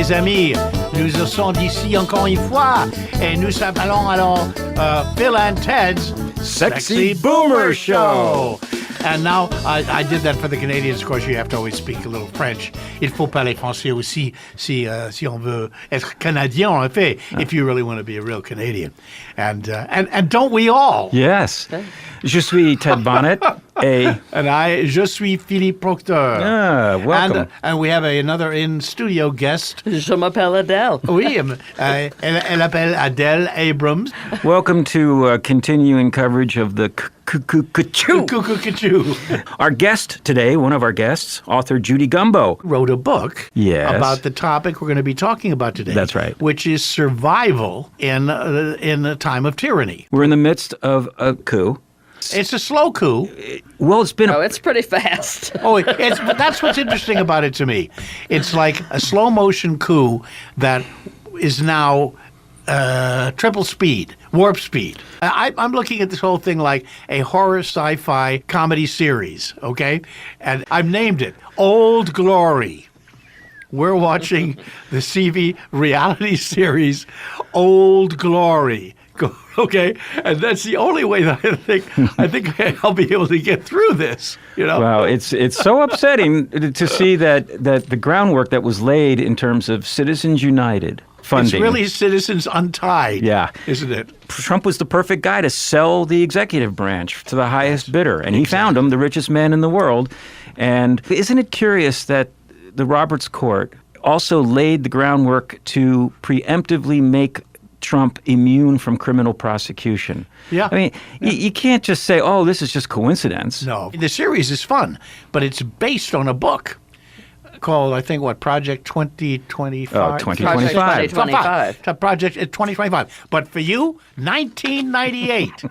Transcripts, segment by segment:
mes amis. Nous sommes d'ici encore une fois. Et nous allons alors Bill and Ted's Sexy Boomer Show. And now, I did that for the Canadians. Of course, you have to always speak a little French. Il faut parler français aussi si on veut être Canadien, en fait, if you really want to be a real Canadian. And don't we all? Yes. Je suis Ted Bonnet. And je suis Philippe Proctor. Welcome. And we have another in-studio guest. Je m'appelle Adele. Oui, elle appelle Adele Abrams. Welcome to continuing coverage of the Cuckoo. Our guest today, one of our guests, author Judy Gumbo, wrote a book about the topic we're going to be talking about today. That's right. Which is survival in a time of tyranny. We're in the midst of a coup. It's a slow coup. Well, it's been it's pretty fast. That's what's interesting about it to me. It's like a slow motion coup that is now triple speed, warp speed. I'm looking at this whole thing like a horror sci-fi comedy series, okay? And I've named it Old Glory. We're watching the CV reality series Old Glory. Okay, and that's the only way that I think I'll be able to get through this. You know. Well, it's so upsetting to see that the groundwork that was laid in terms of Citizens United funding. It's really Citizens Untied. Yeah, isn't it? Trump was the perfect guy to sell the executive branch to the highest bidder, and he found him, the richest man in the world. And isn't it curious that the Roberts Court also laid the groundwork to preemptively make Trump immune from criminal prosecution? Yeah. I mean, you can't just say, oh, this is just coincidence. No. The series is fun, but it's based on a book called, I think, Project 2025? Oh, 2025. Project 2025. But for you, 1998.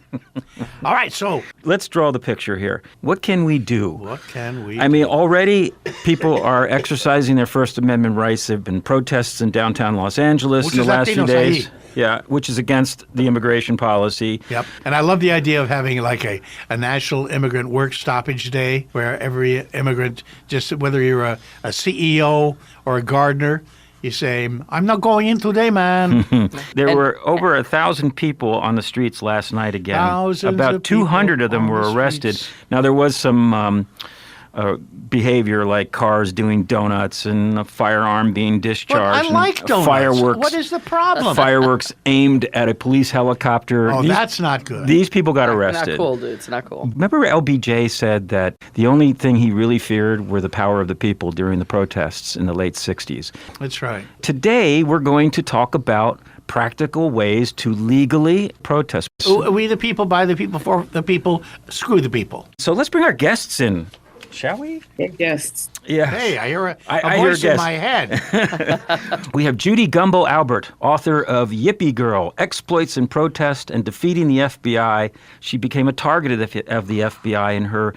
All right, so. Let's draw the picture here. What can we do? What can we do? I mean, already people are exercising their First Amendment rights. There have been protests in downtown Los Angeles in the last few days. Yeah, which is against the immigration policy. Yep. And I love the idea of having like a National Immigrant Work Stoppage Day where every immigrant, just whether you're a CEO or a gardener, you say, I'm not going in today, man. There were over 1,000 people on the streets last night again. About 200 of them were arrested. Now, there was some behavior like cars doing donuts and a firearm being discharged. I like donuts. Fireworks. What is the problem? Fireworks aimed at a police helicopter. Oh, that's not good. These people got arrested. Not cool, dude. It's not cool. Remember LBJ said that the only thing he really feared were the power of the people during the protests in the late 60s. That's right. Today, we're going to talk about practical ways to legally protest. We the people, by the people, for the people, screw the people. So let's bring our guests in. Shall we? Guests. Yeah. Hey, I hear a hear voice in my head. We have Judy Gumbo Albert, author of Yippie Girl, Exploits in Protest and Defeating the FBI. She became a target of the FBI in her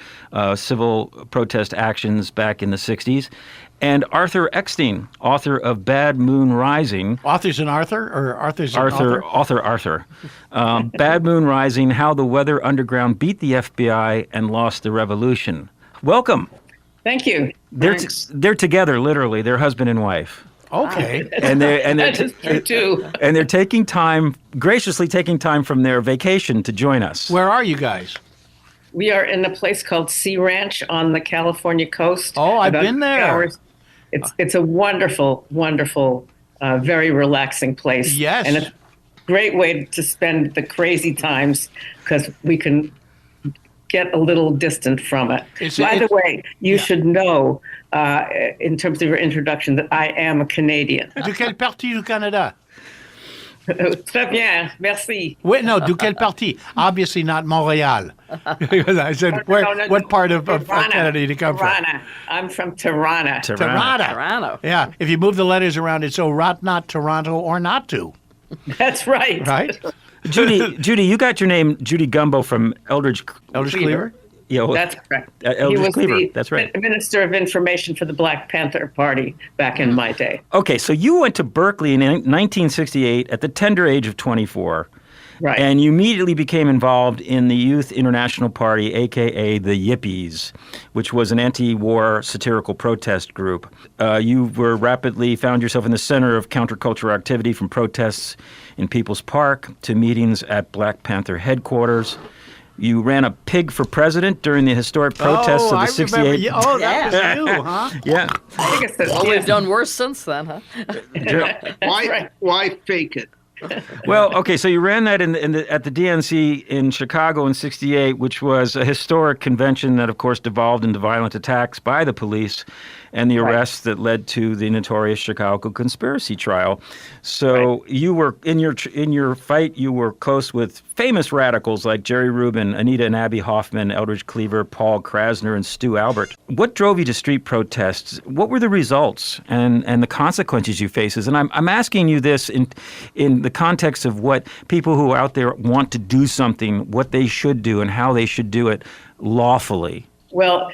civil protest actions back in the 60s. And Arthur Eckstein, author of Bad Moon Rising. Author's an Arthur or Arthur's an author? Arthur. Bad Moon Rising, How the Weather Underground Beat the FBI and Lost the Revolution. Welcome. Thank you. They're together, literally. They're husband and wife. Okay. And they're That is true too. And they're graciously taking time from their vacation to join us. Where are you guys? We are in a place called Sea Ranch on the California coast. Oh, I've been there. It's a wonderful, wonderful, very relaxing place. Yes. And a great way to spend the crazy times because we can get a little distant from it. By the way, you should know, in terms of your introduction, that I am a Canadian. De quelle partie du Canada? Très bien, merci. Wait, no, de quelle partie? Obviously not Montreal. Because I said, what part of Canada do you come from? I'm from Tirana. Tirana. Yeah, if you move the letters around, it's Orat, not Toronto, or not to. That's right. Right? Judy, you got your name Judy Gumbo from Eldridge Cleaver? Yeah, well, that's correct. Eldridge Cleaver. That's right. Minister of Information for the Black Panther Party back in my day. Okay, so you went to Berkeley in 1968 at the tender age of 24, Right. And you immediately became involved in the Youth International Party, a.k.a. the Yippies, which was an anti-war satirical protest group. You were rapidly found yourself in the center of countercultural activity, from protests in People's Park to meetings at Black Panther headquarters. You ran a pig for president during the historic protests of the 68. That was you, huh? Yeah. I think it's Well, we've done worse since then, huh? Why fake it? Well, okay, so you ran that at the DNC in Chicago in '68, which was a historic convention that, of course, devolved into violent attacks by the police and the arrests that led to the notorious Chicago conspiracy trial. So you were in your fight, you were close with famous radicals like Jerry Rubin, Anita and Abbie Hoffmann, Eldridge Cleaver, Paul Krasner, and Stu Albert. What drove you to street protests? What were the results and the consequences you faced? And I'm asking you this in the context of what people who are out there want to do something, what they should do and how they should do it lawfully. Well,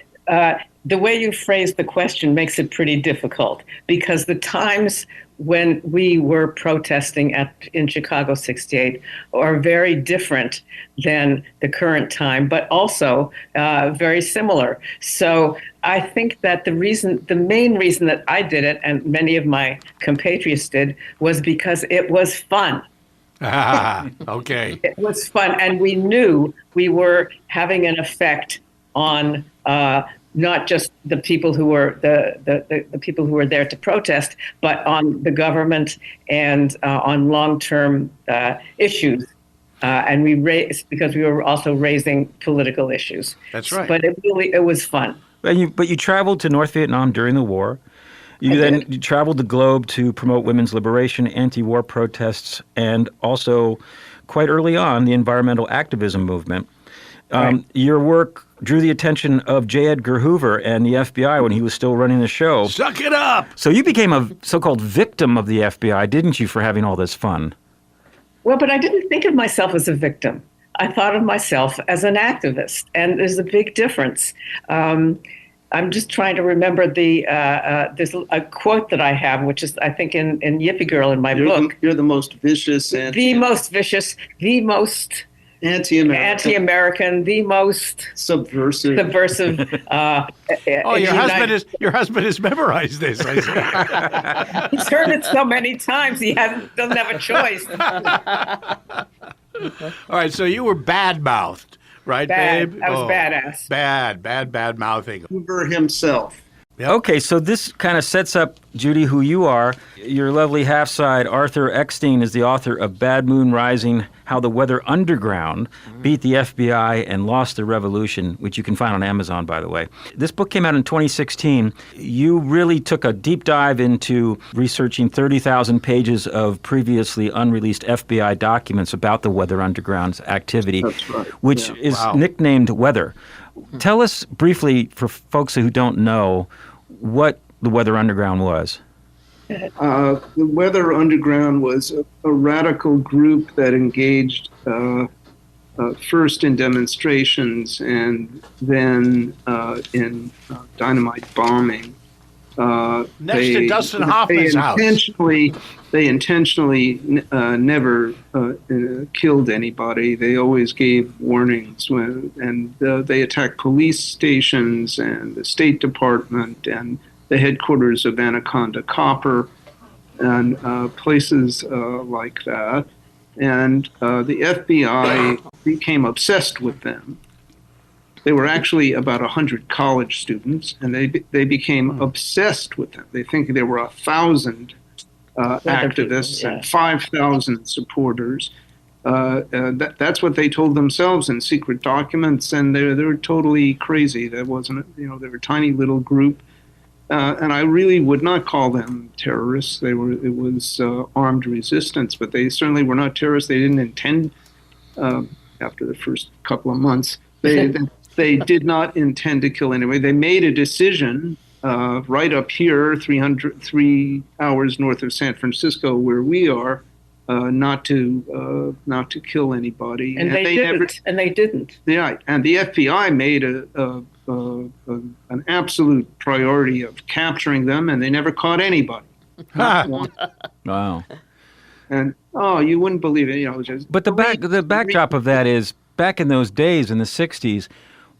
the way you phrased the question makes it pretty difficult, because the times when we were protesting in Chicago '68 are very different than the current time, but also very similar. So I think that the main reason that I did it, and many of my compatriots did, was because it was fun. Okay. It was fun, and we knew we were having an effect on not just the people who were the people who were there to protest, but on the government and on long-term issues. And we raised, because we were also raising political issues. That's right. But it was fun. But you traveled to North Vietnam during the war. You traveled the globe to promote women's liberation, anti-war protests, and also, quite early on, the environmental activism movement. Your work drew the attention of J. Edgar Hoover and the FBI when he was still running the show. Suck it up! So you became a so-called victim of the FBI, didn't you, for having all this fun? Well, but I didn't think of myself as a victim. I thought of myself as an activist, and there's a big difference. I'm just trying to remember there's a quote that I have, which is, I think, in Yippie Girl in my book. You're the most vicious and The most vicious, the most anti-American, the most subversive. Your husband has memorized this. He's heard it so many times he doesn't have a choice. All right, so you were bad-mouthed, right, babe? I was badass. Bad mouthing. Hoover himself. Yep. Okay, so this kind of sets up, Judy, who you are. Your lovely half-side, Arthur Eckstein, is the author of Bad Moon Rising, How the Weather Underground Beat the FBI and Lost the Revolution, which you can find on Amazon, by the way. This book came out in 2016. You really took a deep dive into researching 30,000 pages of previously unreleased FBI documents about the Weather Underground's activity, That's right. which is nicknamed Weather. Tell us briefly, for folks who don't know, what the Weather Underground was. The Weather Underground was a radical group that engaged first in demonstrations and then in dynamite bombing. Next to Dustin Hoffman's house. They intentionally never killed anybody. They always gave warnings, and they attacked police stations and the State Department and the headquarters of Anaconda Copper and places like that. And the FBI became obsessed with them. They were actually about 100 college students, and they became obsessed with them. They think there were 1,000 activists and 5,000 supporters. That's what they told themselves in secret documents, and they were totally crazy. That wasn't, they were a tiny little group, and I really would not call them terrorists. It was armed resistance, but they certainly were not terrorists. They didn't intend, after the first couple of months, they did not intend to kill anybody. They made a decision right up here, 3 hours north of San Francisco, where we are, not to kill anybody. And they didn't. Yeah, and the FBI made an absolute priority of capturing them, and they never caught anybody. Not one. Wow. And Oh, you wouldn't believe it. Just But the backdrop of that is back in those days in the 60s,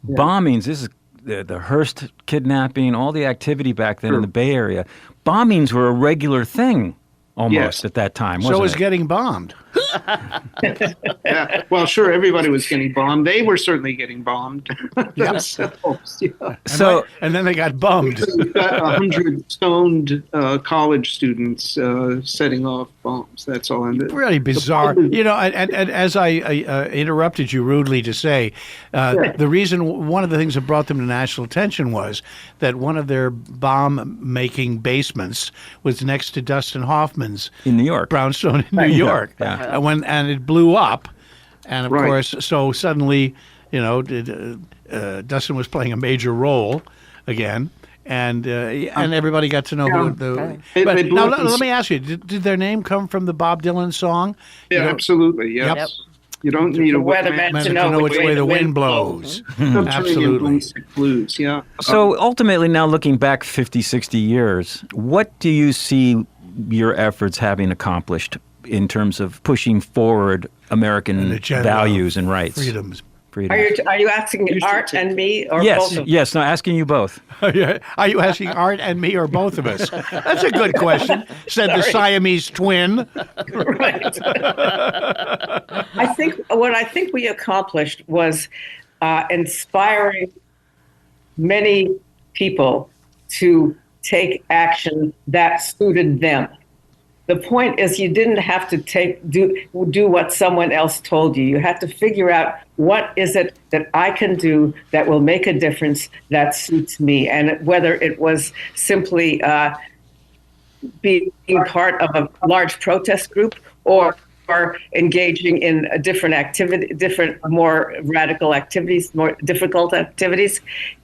bombings, this is the Hearst kidnapping, all the activity back then in the Bay Area. Bombings were a regular thing almost at that time, wasn't So was it? getting bombed. Yeah. Well, sure, everybody was getting bombed. They were certainly getting bombed themselves. Yeah. And then they got bummed. You've got 100 stoned college students setting off bombs. That's all. And Really bizarre. And as I interrupted you rudely to say, the reason, one of the things that brought them to national attention was that one of their bomb-making basements was next to Dustin Hoffman's In New York. brownstone in New York. Yeah. And it blew up. And, of Right. course, so suddenly, Dustin was playing a major role again. And everybody got to know who the. They But blew now up in let me ask you: did their name come from the Bob Dylan song? Yeah, absolutely. Yes. Yep. You don't need a weatherman Man, to to know which way the wind blows. Absolutely. Blues. Yeah. So ultimately, now looking back 50, 60 years, what do you see your efforts having accomplished in terms of pushing forward American An agenda values of and rights? freedoms. Are you asking Art and me or Yes, both of yes. No, asking you both. Are you asking Art and me or both of us? That's a good question, said the Siamese twin. Right. I think we accomplished was inspiring many people to take action that suited them. The point is, you didn't have to do what someone else told you. You had to figure out what is it that I can do that will make a difference that suits me, and whether it was simply being part of a large protest group or engaging in a different, more radical activities, more difficult activities.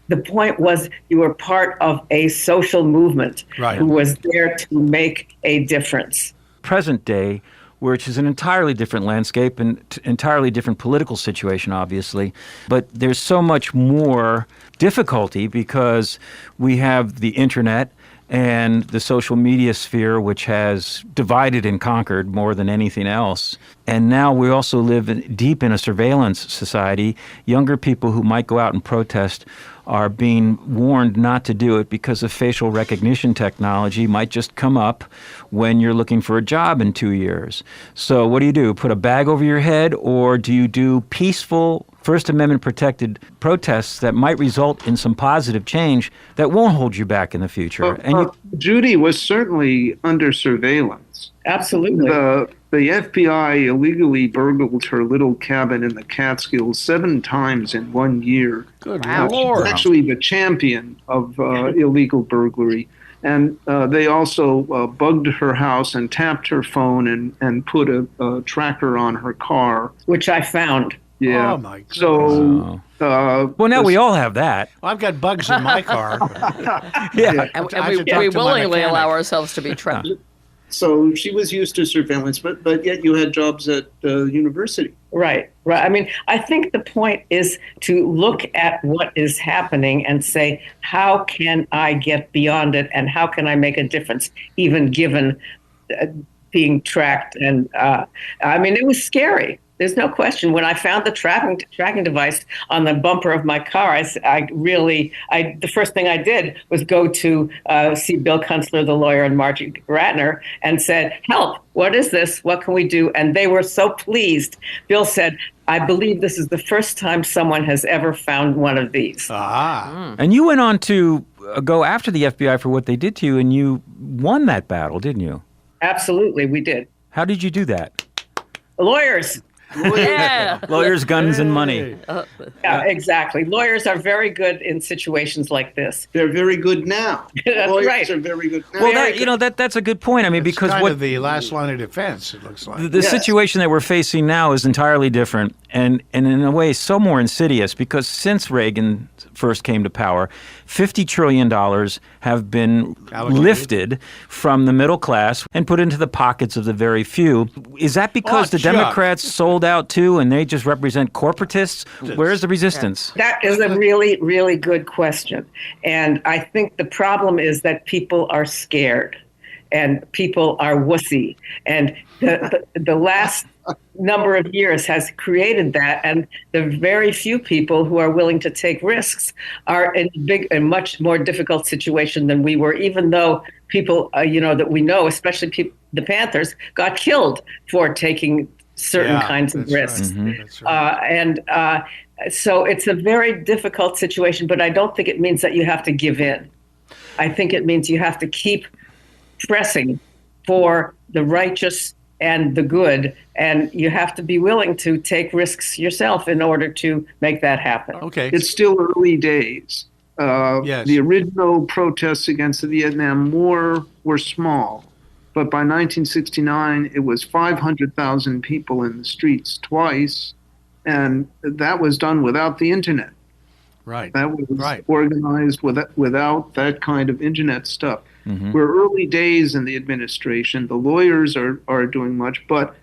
The point was you were part of a social movement who was there to make a difference. Present day, which is an entirely different landscape and entirely different political situation, obviously, but there's so much more difficulty because we have the internet and the social media sphere, which has divided and conquered more than anything else. And now we also live deep in a surveillance society. Younger people who might go out and protest are being warned not to do it because of facial recognition technology might just come up when you're looking for a job in 2 years. So what do? Put a bag over your head, or do you do peaceful First Amendment protected protests that might result in some positive change that won't hold you back in the future? Judy was certainly under surveillance. Absolutely. The FBI illegally burgled her little cabin in the Catskills 7 times in 1 year. Good She's actually the champion of illegal burglary. And they also bugged her house and tapped her phone and put a tracker on her car. Which I found. Yeah. Oh, my goodness. So, well, now we all have that. Well, I've got bugs in my car. Yeah. And I have to we talk to my willingly allow mechanic. ourselves to be trapped. so she was used to surveillance, but yet you had jobs at university. Right. I mean, I think the point is to look at what is happening and say, how can I get beyond it, and how can I make a difference, even given being tracked? And I mean, it was scary. There's no question. When I found the tracking device on the bumper of my car, the first thing I did was go to see Bill Kunstler, the lawyer, and Margie Ratner, and said, "Help! What is this? What can we do?" And they were so pleased. Bill said, "I believe this is the first time someone has ever found one of these." And you went on to go after the FBI for what they did to you, and you won that battle, didn't you? Absolutely, we did. How did you do that? Lawyers. Yeah. Lawyers, guns, and money. Yeah, exactly. Lawyers are very good in situations like this. They're very good now. That's Lawyers right. are very good now. Well, that's a good point. I mean, It's because kind what of the last line of defense, it looks like. the Yes. situation that we're facing now is entirely different, and in a way so more insidious, because since Reagan first came to power, $50 trillion have been Allocated. lifted from the middle class and put into the pockets of the very few. Is that because the Chuck. Democrats sold out too, and they just represent corporatists? Where's the resistance? That is a really, really good question. And I think the problem is that people are scared. and people are wussy. And the last number of years has created that, and the very few people who are willing to take risks are in a much more difficult situation than we were, even though people, that we know, especially the Panthers, got killed for taking certain kinds of risks. Right. That's right. So it's a very difficult situation, but I don't think it means that you have to give in. I think it means you have to keep pressing for the righteous and the good, and you have to be willing to take risks yourself in order to make that happen. Okay. It's still early days. Yes. The original protests against the Vietnam War were small, but by 1969, it was 500,000 people in the streets twice, and that was done without the internet. Right. That was organized without that kind of internet stuff. Mm-hmm. We're early days in the administration. The lawyers are doing much, but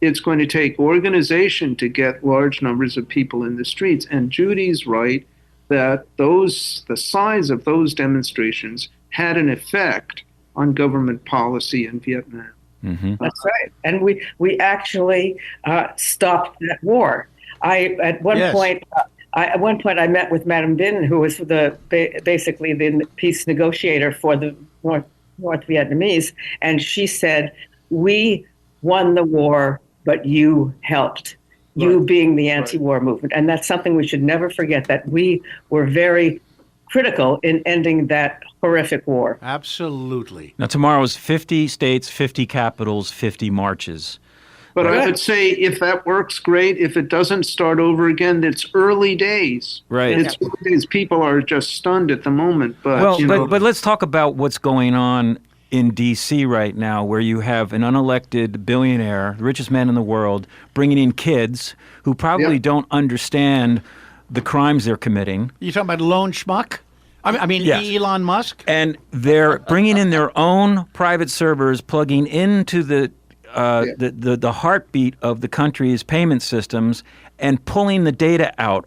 it's going to take organization to get large numbers of people in the streets. And Judy's right that the size of those demonstrations had an effect on government policy in Vietnam. Mm-hmm. That's right. And we actually stopped that war. At one point, I met with Madame Binh, who was basically the peace negotiator for the North Vietnamese, and she said, "We won the war, but you helped. You being the anti-war movement." And that's something we should never forget, that we were very critical in ending that horrific war. Absolutely. Now, tomorrow's 50 states, 50 capitals, 50 marches. But I would say if that works, great. If it doesn't, start over again. It's early days. Right. It's early days. People are just stunned at the moment. But but let's talk about what's going on in D.C. right now, where you have an unelected billionaire, the richest man in the world, bringing in kids who probably don't understand the crimes they're committing. You talking about lone schmuck? I mean, Yes. Elon Musk? And they're bringing in their own private servers, plugging into the heartbeat of the country's payment systems and pulling the data out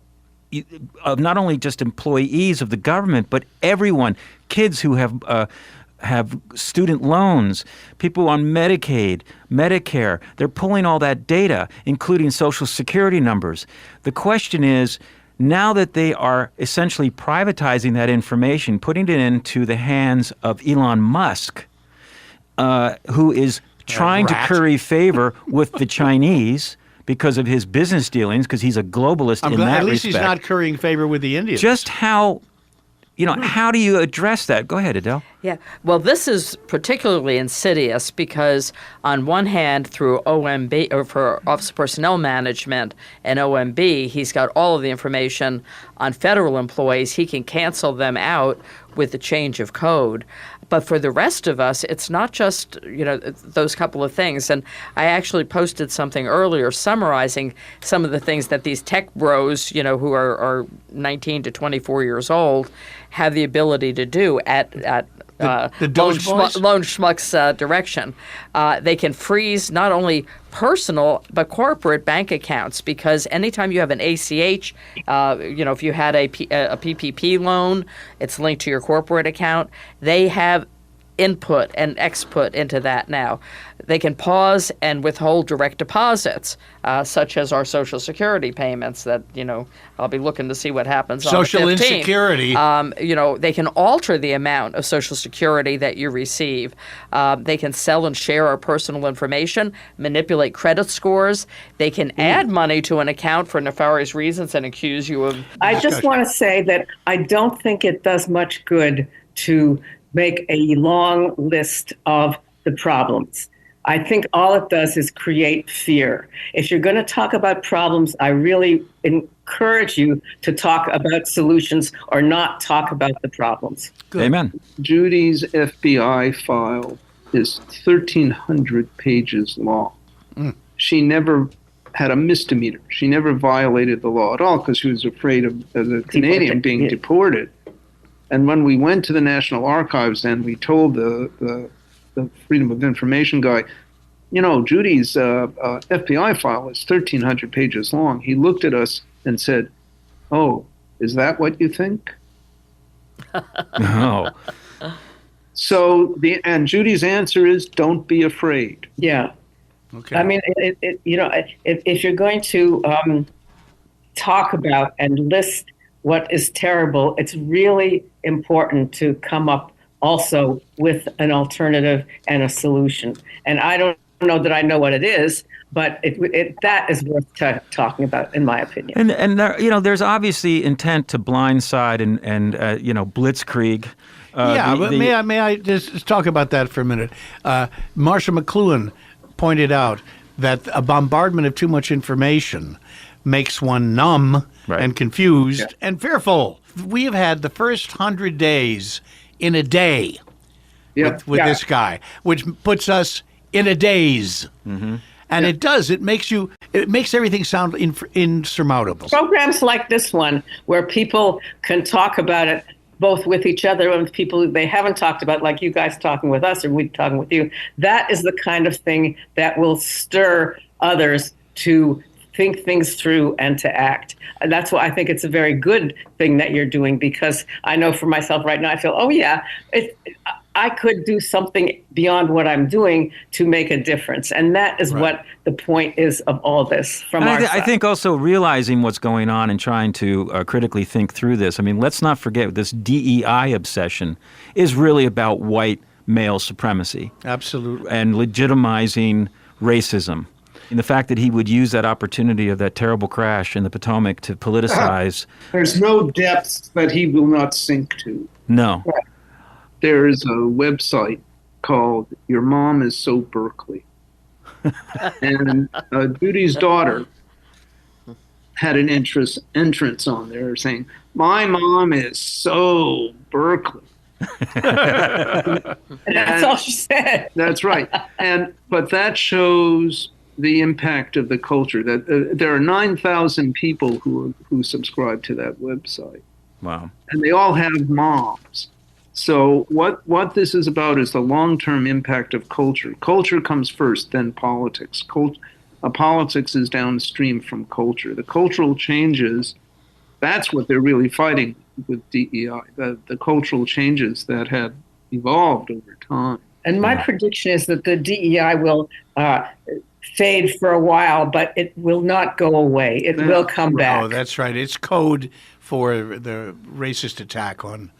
of not only just employees of the government, but everyone, kids who have student loans, people on Medicaid, Medicare. They're pulling all that data, including Social Security numbers. The question is, now that they are essentially privatizing that information, putting it into the hands of Elon Musk, who is trying to curry favor with the Chinese because of his business dealings, because he's a globalist in that respect. At least he's not currying favor with the Indians. Just how do you address that? Go ahead, Adele. Yeah. Well, this is particularly insidious because on one hand, through OMB, or for Office of Personnel Management and OMB, he's got all of the information on federal employees. He can cancel them out with the change of code. But for the rest of us, it's not just, those couple of things. And I actually posted something earlier summarizing some of the things that these tech bros, who are 19 to 24 years old, have the ability to do at the Doge boys? Lone Schmuck's direction. They can freeze not only personal but corporate bank accounts, because anytime you have an ACH, if you had a PPP loan, it's linked to your corporate account. They have input and exput into that now. They can pause and withhold direct deposits, such as our Social Security payments that, I'll be looking to see what happens on the 15th. Social insecurity. They can alter the amount of Social Security that you receive. They can sell and share our personal information, manipulate credit scores. They can add money to an account for nefarious reasons and accuse you of... I just want to say that I don't think it does much good to make a long list of the problems. I think all it does is create fear. If you're going to talk about problems, I really encourage you to talk about solutions or not talk about the problems. Good. Amen. Judy's FBI file is 1,300 pages long. She never had a misdemeanor. She never violated the law at all because she was afraid of, as a Canadian, being deported. And when we went to the National Archives and we told the Freedom of Information guy, Judy's FBI file is 1,300 pages long, he looked at us and said, "Oh, is that what you think?" No. So and Judy's answer is don't be afraid. Yeah. Okay. I mean, if you're going to talk about and list what is terrible, it's really important to come up also with an alternative and a solution. And I don't know that I know what it is, but that is worth talking about, in my opinion. And there, there's obviously intent to blindside and blitzkrieg. But may I just talk about that for a minute? Marcia McLuhan pointed out that a bombardment of too much information makes one numb and confused and fearful. We have had the first 100 days in a day with this guy, which puts us in a daze. Mm-hmm. And it makes everything sound insurmountable. Programs like this one, where people can talk about it both with each other and with people they haven't talked about, like you guys talking with us or we talking with you, that is the kind of thing that will stir others to think things through and to act. And that's why I think it's a very good thing that you're doing, because I know for myself right now, I feel, I could do something beyond what I'm doing to make a difference. And that is what the point is of all this from our side. I think also realizing what's going on and trying to critically think through this. I mean, let's not forget this DEI obsession is really about white male supremacy. Absolutely. And legitimizing racism. And the fact that he would use that opportunity of that terrible crash in the Potomac to politicize. There's no depths that he will not sink to. No. Right. There is a website called Your Mom Is So Berkeley. And Judy's daughter had an entrance on there saying, my mom is so Berkeley. That's all she said. That's right. But that shows the impact of the culture. That there are 9,000 people who subscribe to that website. Wow. And they all have moms. So what this is about is the long-term impact of culture. Culture comes first, then politics. Politics is downstream from culture. The cultural changes, that's what they're really fighting with DEI, the cultural changes that have evolved over time. And my prediction is that the DEI will fade for a while, but it will not go away. It will come back. Oh, that's right. It's code for the racist attack on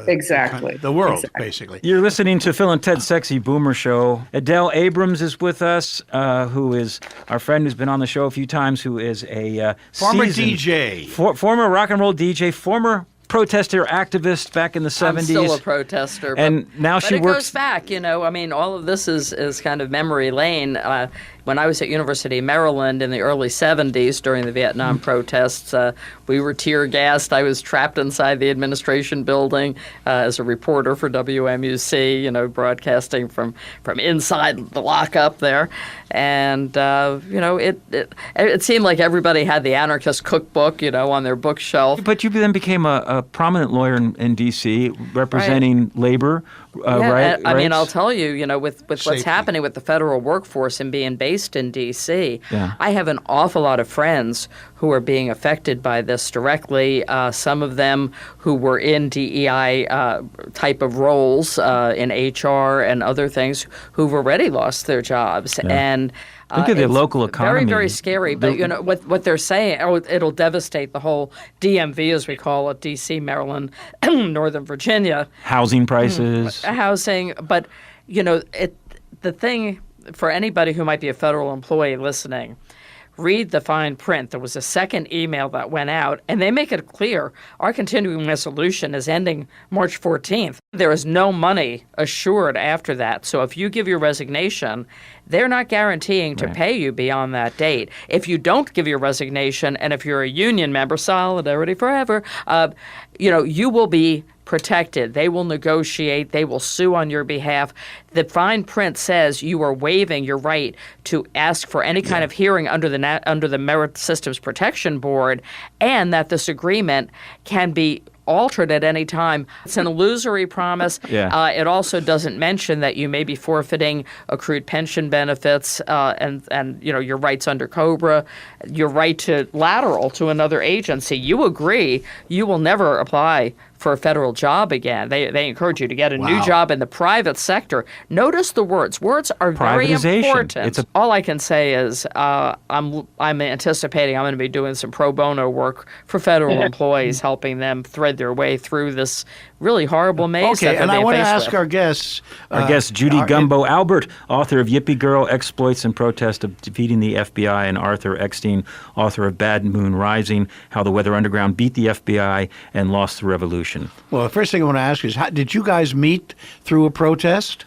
exactly the world, basically. You're listening to Phil and Ted's Sexy Boomer Show. Adele Abrams is with us, who is our friend who's been on the show a few times, who is a former DJ. Former rock and roll DJ, former protester, activist back in the 70s. I'm still a protester. And now she works. But it goes back, I mean, all of this is kind of memory lane. When I was at University of Maryland in the early 70s during the Vietnam protests, we were tear gassed. I was trapped inside the administration building as a reporter for WMUC, broadcasting from inside the lockup there. And, it seemed like everybody had the anarchist cookbook, on their bookshelf. But you then became a prominent lawyer in D.C. representing labor, right? I mean, I'll tell you, with what's happening with the federal workforce and being based in D.C., I have an awful lot of friends who are being affected by this directly. Some of them who were in DEI type of roles in HR and other things who've already lost their jobs. Yeah. And think of the local economy. Very, very scary. But what they're saying, it'll devastate the whole DMV, as we call it, D.C., Maryland, Northern Virginia. Housing prices. Housing. But, the thing for anybody who might be a federal employee listening, read the fine print. There was a second email that went out, and they make it clear our continuing resolution is ending March 14th. There is no money assured after that. So if you give your resignation, they're not guaranteeing to pay you beyond that date. If you don't give your resignation, and if you're a union member, solidarity forever, you will be protected. They will negotiate. They will sue on your behalf. The fine print says you are waiving your right to ask for any kind of hearing under the Merit Systems Protection Board, and that this agreement can be altered at any time. It's an illusory promise. It also doesn't mention that you may be forfeiting accrued pension benefits and your rights under COBRA, your right to lateral to another agency. You agree you will never apply for a federal job again. They encourage you to get a new Wow. job in the private sector. Notice the words. Words are very Privatization. important. All I can say is I'm anticipating I'm going to be doing some pro bono work for federal employees, helping them thread their way through this really horrible maze. Okay, that and they're I being want to faced ask with. our guests. Our guest, Judy Gumbo Albert, author of Yippie Girl, Exploits and Protest of Defeating the FBI, and Arthur Eckstein, author of Bad Moon Rising, How the Weather Underground Beat the FBI and Lost the Revolution. Well, the first thing I want to ask is, did you guys meet through a protest?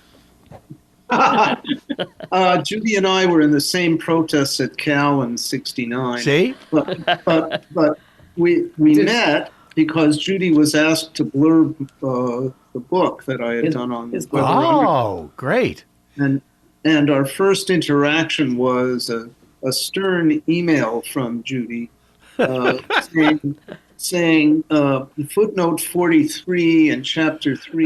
Judy and I were in the same protests at Cal in '69. See? But we met because Judy was asked to blurb the book that I had done on his Weather Oh, great. And our first interaction was a stern email from Judy saying footnote 43 and chapter 3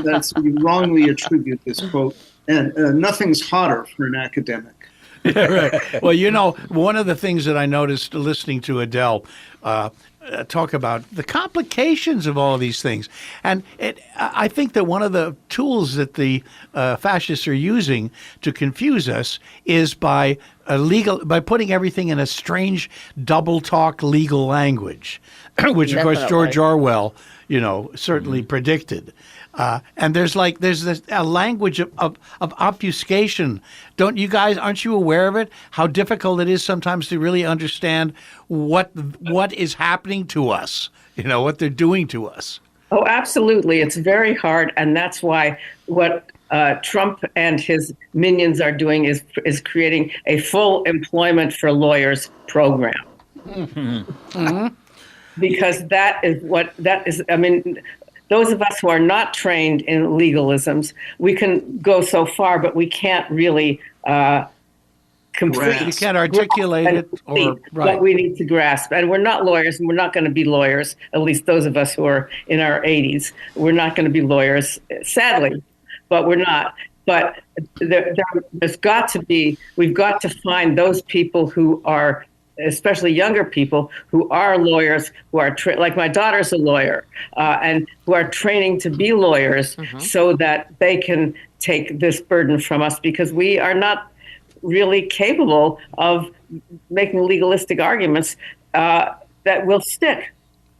that's you wrongly attribute this quote, and nothing's hotter for an academic. Yeah, right. Well, you know, one of the things that I noticed listening to Adele talk about the complications of all of these things, and I think that one of the tools that the fascists are using to confuse us is by putting everything in a strange double talk legal language, which of course George Orwell, certainly predicted. And there's a language of obfuscation. Aren't you aware of it? How difficult it is sometimes to really understand what is happening to us, what they're doing to us. Oh, absolutely. It's very hard. And that's why what Trump and his minions are doing is creating a full employment for lawyers program. Mm-hmm. Because that is, I mean, those of us who are not trained in legalisms, we can go so far, but we can't really complete. You can't articulate it or what we need to grasp. And we're not lawyers, and we're not going to be lawyers, at least those of us who are in our 80s. We're not going to be lawyers, sadly, but we're not. But there's got to be, we've got to find those people who are, especially younger people who are lawyers, who are like my daughter's a lawyer, and who are training to be lawyers, so that they can take this burden from us, because we are not really capable of making legalistic arguments that will stick.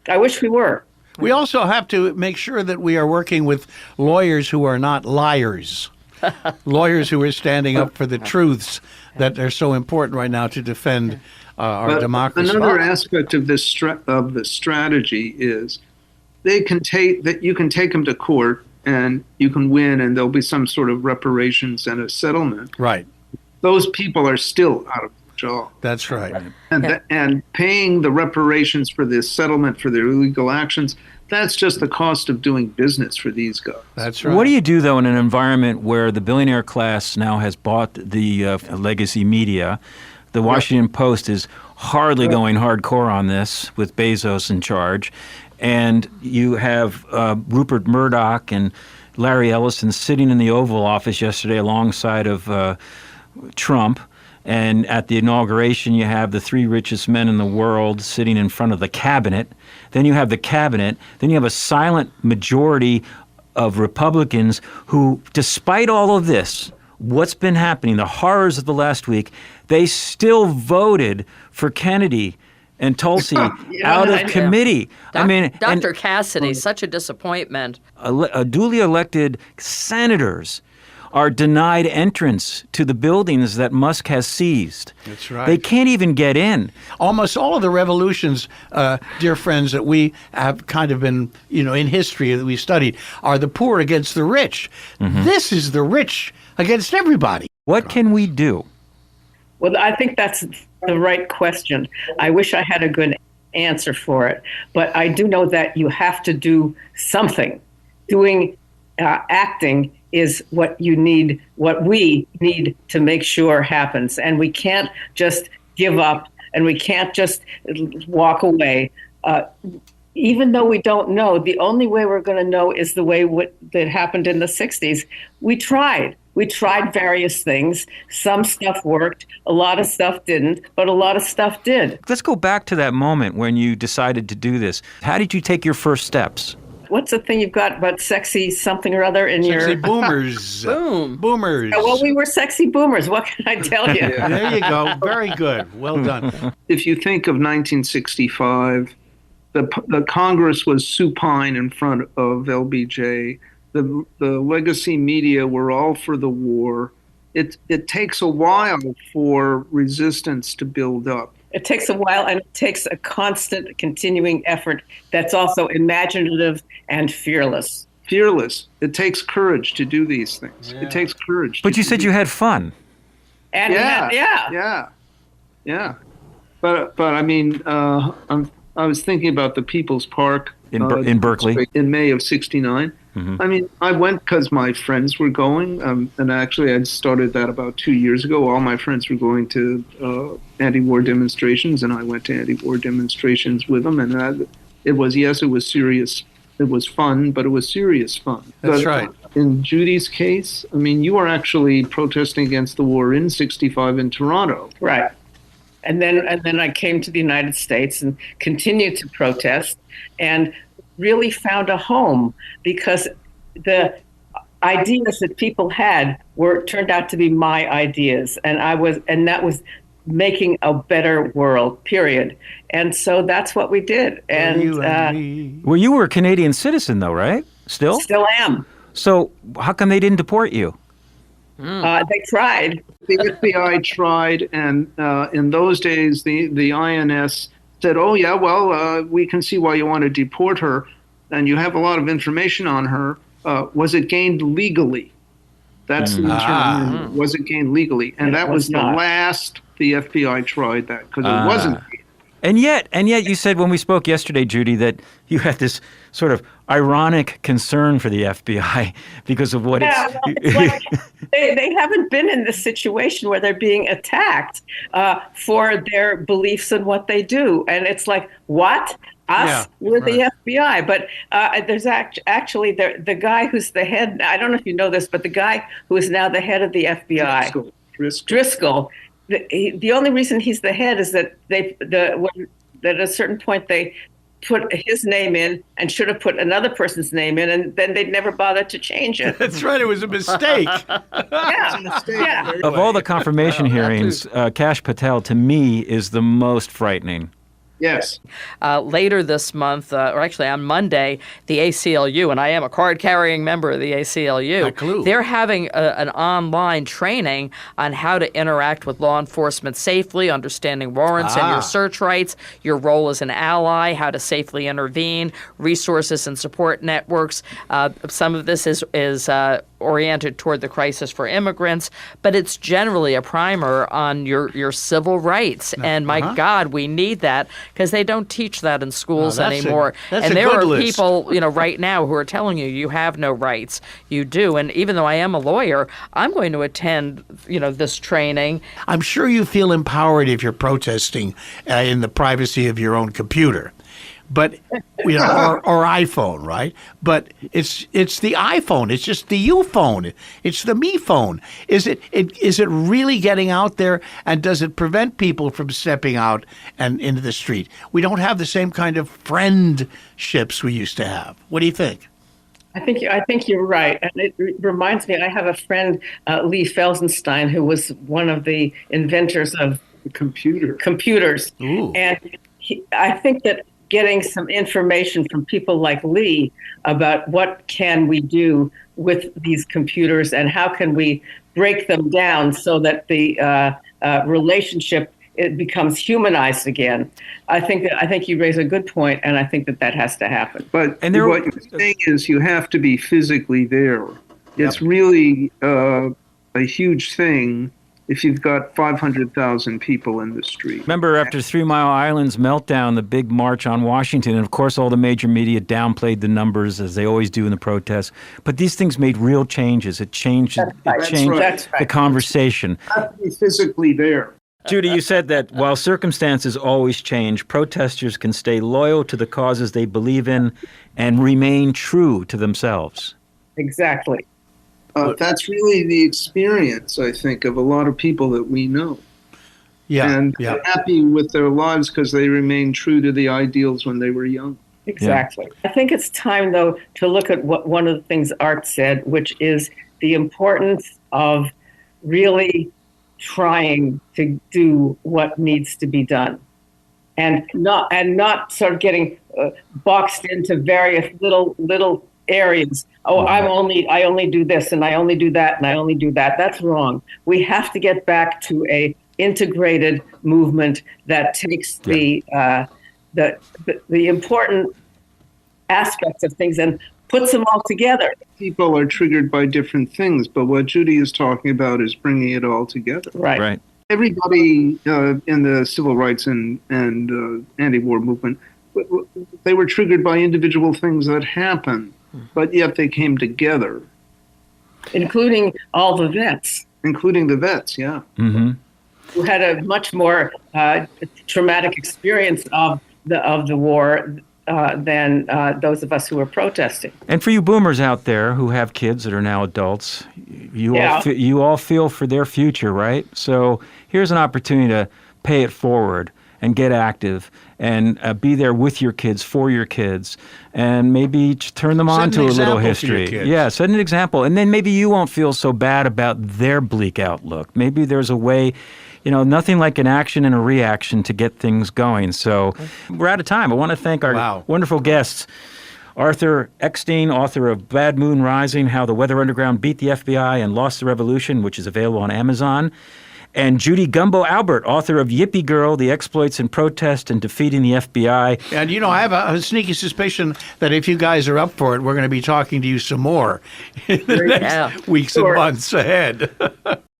I wish we were. We also have to make sure that we are working with lawyers who are not liars. Lawyers who are standing up for the truths that are so important right now to defend our democracy. Another aspect of this of the strategy is you can take them to court and you can win, and there'll be some sort of reparations and a settlement. Right. Those people are still out of the job. That's right. And paying the reparations for this settlement for their illegal actions, that's just the cost of doing business for these guys. That's right. What do you do, though, in an environment where the billionaire class now has bought the legacy media? The Washington Post is hardly going hardcore on this with Bezos in charge. And you have Rupert Murdoch and Larry Ellison sitting in the Oval Office yesterday alongside of Trump. And at the inauguration, you have the three richest men in the world sitting in front of the cabinet. Then you have the cabinet. Then you have a silent majority of Republicans who, despite all of this, what's been happening, the horrors of the last week, they still voted for Kennedy and Tulsi out of committee. Dr. Cassidy, such a disappointment. Duly elected senators are denied entrance to the buildings that Musk has seized. That's right. They can't even get in. Almost all of the revolutions, dear friends, that we have kind of been, in history that we studied, are the poor against the rich. Mm-hmm. This is the rich against everybody. What can we do? Well, I think that's the right question. I wish I had a good answer for it, but I do know that you have to do something. Acting is what we need to make sure happens. And we can't just give up, and we can't just walk away. even though we don't know, the only way we're going to know is the way that happened in the 60s. We tried. We tried various things. Some stuff worked, a lot of stuff didn't, but a lot of stuff did. Let's go back to that moment when you decided to do this. How did you take your first steps? What's the thing you've got about sexy something or other in your... Sexy boomers. Boomers. Well, we were sexy boomers. What can I tell you? There you go. Very good. Well done. If you think of 1965, the Congress was supine in front of LBJ. The legacy media were all for the war. It takes a while for resistance to build up. It takes a while, and it takes a constant, continuing effort that's also imaginative and fearless. Fearless. It takes courage to do these things. Yeah. It takes courage. But you said you had fun. And yeah. But I mean, I was thinking about the People's Park in Berkeley in May of '69. Mm-hmm. I mean, I went because my friends were going, and actually I'd started that about 2 years ago. All my friends were going to anti-war demonstrations, and I went to anti-war demonstrations with them. And it was serious. It was fun, but it was serious fun. That's right. In Judy's case, I mean, you were actually protesting against the war in '65 in Toronto. Right. And then I came to the United States and continued to protest and really found a home, because the ideas that people had turned out to be my ideas, and that was making a better world, period. And so that's what we did. And well, you were a Canadian citizen, though, right? Still am. So how come they didn't deport you? They tried. The FBI tried, and in those days, the INS said, "Oh yeah, well, we can see why you want to deport her, and you have a lot of information on her. Was it gained legally?" That's the term. Was it gained legally? And that was the last the FBI tried that, because it wasn't. And yet, you said when we spoke yesterday, Judy, that you had this sort of ironic concern for the FBI because of what it's like they haven't been in this situation where they're being attacked for their beliefs and what they do. And it's like, what? Us? We're the FBI. But there's actually the guy who's the head, I don't know if you know this, but the guy who is now the head of the FBI, Driscoll. The only reason he's the head is that that at a certain point they put his name in and should have put another person's name in, and then they'd never bothered to change it. That's right. It was a mistake. Yeah. Of all the confirmation hearings, Kash Patel, to me, is the most frightening. Yes. Later this month, or actually on Monday, the ACLU, and I am a card-carrying member of the ACLU, they're having an online training on how to interact with law enforcement safely, understanding warrants and your search rights, your role as an ally, how to safely intervene, resources and support networks. Some of this is oriented toward the crisis for immigrants, but it's generally a primer on your civil rights. And my God, we need that, because they don't teach that in schools anymore. And there are people, right now who are telling you have no rights. You do. And even though I am a lawyer, I'm going to attend, this training. I'm sure you feel empowered if you're protesting in the privacy of your own computer. But or iPhone, right? But it's the iPhone. It's just the you phone. It's the me phone. Is it really getting out there, and does it prevent people from stepping out and into the street? We don't have the same kind of friendships we used to have. What do you think? I think you're right, and it reminds me. I have a friend, Lee Felsenstein, who was one of the inventors of computers. Ooh. And I think that getting some information from people like Lee about what can we do with these computers and how can we break them down so that the relationship it becomes humanized again. I think you raise a good point, and I think that has to happen. But what you're saying is you have to be physically there. It's really a huge thing if you've got 500,000 people in the street. Remember, after 3 Mile Island's meltdown, the big march on Washington, and of course all the major media downplayed the numbers, as they always do in the protests. But these things made real changes. It changed, the conversation. You have to be physically there. Judy, you said that while circumstances always change, protesters can stay loyal to the causes they believe in and remain true to themselves. Exactly. That's really the experience, I think, of a lot of people that we know. Yeah, And yeah. they're happy with their lives because they remained true to the ideals when they were young. Exactly. I think it's time, though, to look at what one of the things Art said, which is the importance of really trying to do what needs to be done, and not sort of getting boxed into various little areas. Oh, I only do this, and I only do that, and I only do that. That's wrong. We have to get back to a integrated movement that takes the important aspects of things and puts them all together. People are triggered by different things, but what Judy is talking about is bringing it all together. Right. Everybody in the civil rights and anti-war movement, they were triggered by individual things that happened, but yet they came together. Including all the vets. Including the vets, yeah. Mm-hmm. Who had a much more traumatic experience of the war than those of us who were protesting. And for you boomers out there who have kids that are now adults, you all feel for their future, right? So here's an opportunity to pay it forward and get active and be there with your kids, for your kids, and maybe turn them on to a little history. Yeah, set an example. And then maybe you won't feel so bad about their bleak outlook. Maybe there's a way, nothing like an action and a reaction to get things going. So we're out of time. I want to thank our wonderful guests. Arthur Eckstein, author of Bad Moon Rising, How the Weather Underground Beat the FBI and Lost the Revolution, which is available on Amazon. And Judy Gumbo Albert, author of Yippie Girl, The Exploits in Protest and Defeating the FBI. And, I have a sneaky suspicion that if you guys are up for it, we're going to be talking to you some more in the next weeks and months ahead.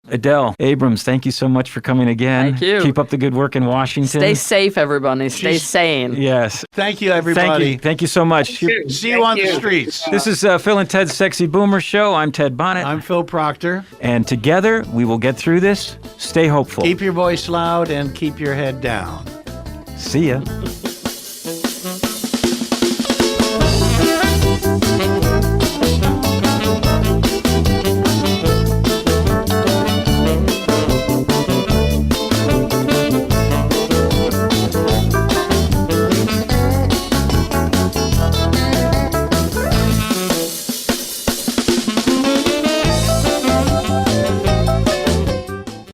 Adele Abrams, thank you so much for coming again. Thank you. Keep up the good work in Washington. Stay safe, everybody. Stay sane. Yes. Thank you, everybody. Thank you so much. See you on the streets. This is Phil and Ted's Sexy Boomer Show. I'm Ted Bonnet. I'm Phil Proctor. And together, we will get through this. Stay hopeful. Keep your voice loud and keep your head down. See ya.